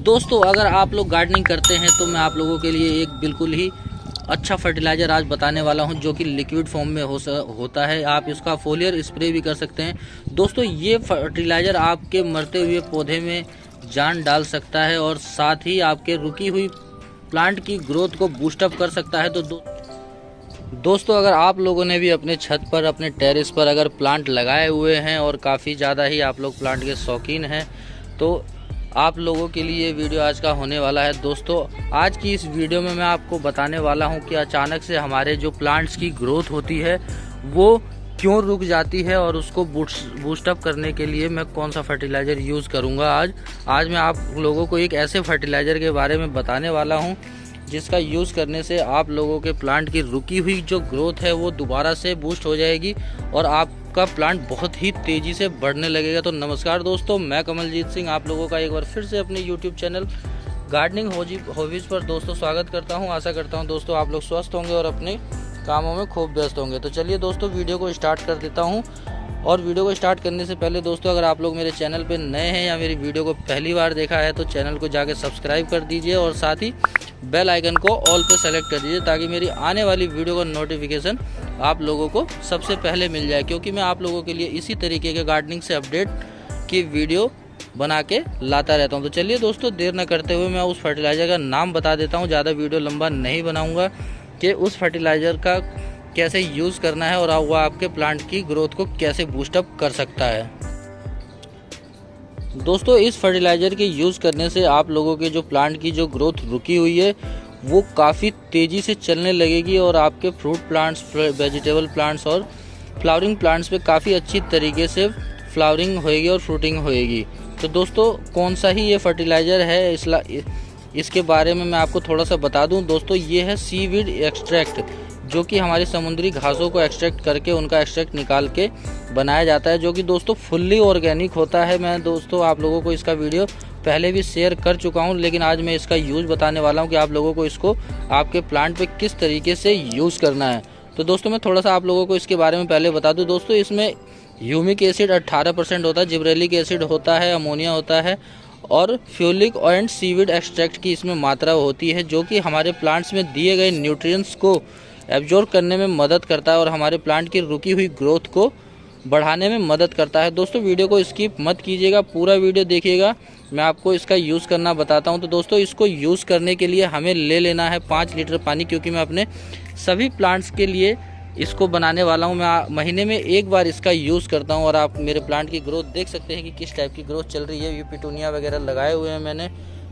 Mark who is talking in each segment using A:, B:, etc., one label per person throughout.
A: दोस्तों अगर आप लोग गार्डनिंग करते हैं तो मैं आप लोगों के लिए एक बिल्कुल ही अच्छा फर्टिलाइज़र आज बताने वाला हूं जो कि लिक्विड फॉर्म में होता है। आप इसका फोलियर स्प्रे भी कर सकते हैं। दोस्तों ये फर्टिलाइज़र आपके मरते हुए पौधे में जान डाल सकता है और साथ ही आपके रुकी हुई प्लांट की ग्रोथ को बूस्टअप कर सकता है। तो दोस्तों अगर आप लोगों ने भी अपने छत पर, अपने टेरेस पर अगर प्लांट लगाए हुए हैं और काफ़ी ज़्यादा ही आप लोग प्लांट के शौकीन हैं तो आप लोगों के लिए वीडियो आज का होने वाला है। दोस्तों आज की इस वीडियो में मैं आपको बताने वाला हूं कि अचानक से हमारे जो प्लांट्स की ग्रोथ होती है वो क्यों रुक जाती है और उसको बूस्टअप करने के लिए मैं कौन सा फर्टिलाइज़र यूज़ करूंगा। आज मैं आप लोगों को एक ऐसे फर्टिलाइज़र के बारे में बताने वाला हूं जिसका यूज़ करने से आप लोगों के प्लांट की रुकी हुई जो ग्रोथ है वो दोबारा से बूस्ट हो जाएगी और आपका प्लांट बहुत ही तेज़ी से बढ़ने लगेगा। तो नमस्कार दोस्तों, मैं कमलजीत सिंह आप लोगों का एक बार फिर से अपने यूट्यूब चैनल गार्डनिंग हॉबीज़ पर दोस्तों स्वागत करता हूं। आशा करता हूं दोस्तों आप लोग स्वस्थ होंगे और अपने कामों में खूब व्यस्त होंगे। तो चलिए दोस्तों वीडियो को स्टार्ट कर देता हूँ। और वीडियो को स्टार्ट करने से पहले दोस्तों अगर आप लोग मेरे चैनल पर नए हैं या मेरी वीडियो को पहली बार देखा है तो चैनल को जाके सब्सक्राइब कर दीजिए और साथ ही बेल आइकन को ऑल पे सेलेक्ट कर दीजिए ताकि मेरी आने वाली वीडियो का नोटिफिकेशन आप लोगों को सबसे पहले मिल जाए, क्योंकि मैं आप लोगों के लिए इसी तरीके के गार्डनिंग से अपडेट की वीडियो बना के लाता रहता हूं। तो चलिए दोस्तों देर न करते हुए मैं उस फर्टिलाइज़र का नाम बता देता हूं। ज़्यादा वीडियो लंबा नहीं बनाऊंगा कि उस फर्टिलाइज़र का कैसे यूज़ करना है और वह आपके प्लांट की ग्रोथ को कैसे बूस्टअप कर सकता है। दोस्तों इस फर्टिलाइज़र के यूज़ करने से आप लोगों के जो प्लांट की जो ग्रोथ रुकी हुई है वो काफ़ी तेज़ी से चलने लगेगी और आपके फ्रूट प्लांट्स, वेजिटेबल प्लांट्स और फ्लावरिंग प्लांट्स पे काफ़ी अच्छी तरीके से फ्लावरिंग होएगी और फ्रूटिंग होएगी। तो दोस्तों कौन सा ही ये फर्टिलाइज़र है इसके बारे में मैं आपको थोड़ा सा बता दूं। दोस्तों ये है सीवीड एक्सट्रैक्ट, जो कि हमारी समुद्री घासों को एक्सट्रैक्ट करके उनका एक्सट्रैक्ट निकाल के बनाया जाता है, जो कि दोस्तों फुल्ली ऑर्गेनिक होता है। मैं दोस्तों आप लोगों को इसका वीडियो पहले भी शेयर कर चुका हूं, लेकिन आज मैं इसका यूज़ बताने वाला हूं कि आप लोगों को इसको आपके प्लांट पे किस तरीके से यूज़ करना है। तो दोस्तों मैं थोड़ा सा आप लोगों को इसके बारे में पहले बता दूँ। दोस्तों इसमें ह्यूमिक एसिड 18% होता है, जिब्रेलिक एसिड होता है, अमोनिया होता है और फ्यूलिक एंड सीवीड एक्सट्रैक्ट की इसमें मात्रा होती है, जो कि हमारे प्लांट्स में दिए गए न्यूट्रिएंट्स को एब्जॉर्ब करने में मदद करता है और हमारे प्लांट की रुकी हुई ग्रोथ को बढ़ाने में मदद करता है। दोस्तों वीडियो को स्किप मत कीजिएगा, पूरा वीडियो देखिएगा, मैं आपको इसका यूज़ करना बताता हूं। तो दोस्तों इसको यूज़ करने के लिए हमें ले लेना है 5 लीटर पानी, क्योंकि मैं अपने सभी प्लांट्स के लिए इसको बनाने वाला हूं। मैं महीने में एक बार इसका यूज़ करता हूं और आप मेरे प्लांट की ग्रोथ देख सकते हैं कि किस टाइप की ग्रोथ चल रही है। ये पिटूनिया वगैरह लगाए हुए हैं मैंने,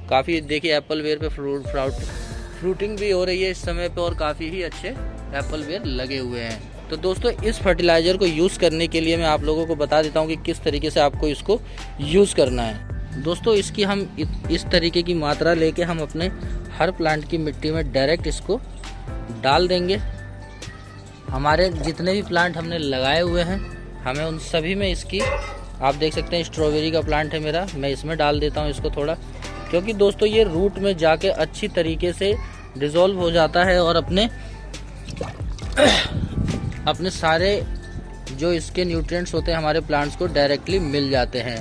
A: काफ़ी देखिए एप्पल वेयर पे फ्रूटिंग भी हो रही है इस समय पे और काफ़ी ही अच्छे एप्पल वेयर लगे हुए हैं। तो दोस्तों इस फर्टिलाइज़र को यूज़ करने के लिए मैं आप लोगों को बता देता हूं कि किस तरीके से आपको इसको यूज़ करना है। दोस्तों इसकी हम इस तरीके की मात्रा लेके हम अपने हर प्लांट की मिट्टी में डायरेक्ट इसको डाल देंगे। हमारे जितने भी प्लांट हमने लगाए हुए हैं हमें उन सभी में इसकी, आप देख सकते हैं स्ट्रॉबेरी का प्लांट है मेरा, मैं इसमें डाल देता हूँ इसको थोड़ा, क्योंकि दोस्तों ये रूट में जाके अच्छी तरीके से डिज़ोल्व हो जाता है और अपने सारे जो इसके न्यूट्रिएंट्स होते हैं हमारे प्लांट्स को डायरेक्टली मिल जाते हैं।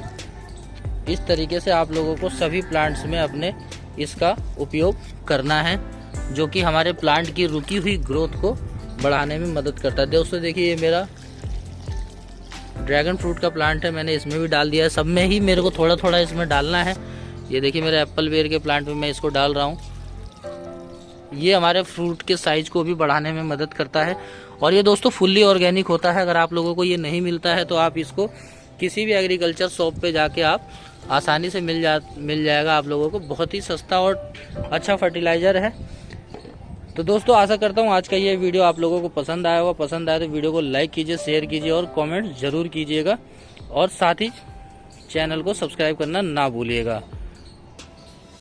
A: इस तरीके से आप लोगों को सभी प्लांट्स में अपने इसका उपयोग करना है, जो कि हमारे प्लांट की रुकी हुई ग्रोथ को बढ़ाने में मदद करता है। दोस्तों देखिए ये मेरा ड्रैगन फ्रूट का प्लांट है, मैंने इसमें भी डाल दिया है। सब में ही मेरे को थोड़ा थोड़ा इसमें डालना है। ये देखिए मेरे एप्पल वेयर के प्लांट में मैं इसको डाल रहा हूँ। ये हमारे फ्रूट के साइज़ को भी बढ़ाने में मदद करता है और ये दोस्तों फुल्ली ऑर्गेनिक होता है। अगर आप लोगों को ये नहीं मिलता है तो आप इसको किसी भी एग्रीकल्चर शॉप पे जाके आप आसानी से मिल जाएगा आप लोगों को। बहुत ही सस्ता और अच्छा फर्टिलाइज़र है। तो दोस्तों आशा करता हूँ आज का ये वीडियो आप लोगों को पसंद आया होगा। पसंद आया तो वीडियो को लाइक कीजिए, शेयर कीजिए और कमेंट ज़रूर कीजिएगा और साथ ही चैनल को सब्सक्राइब करना ना भूलिएगा।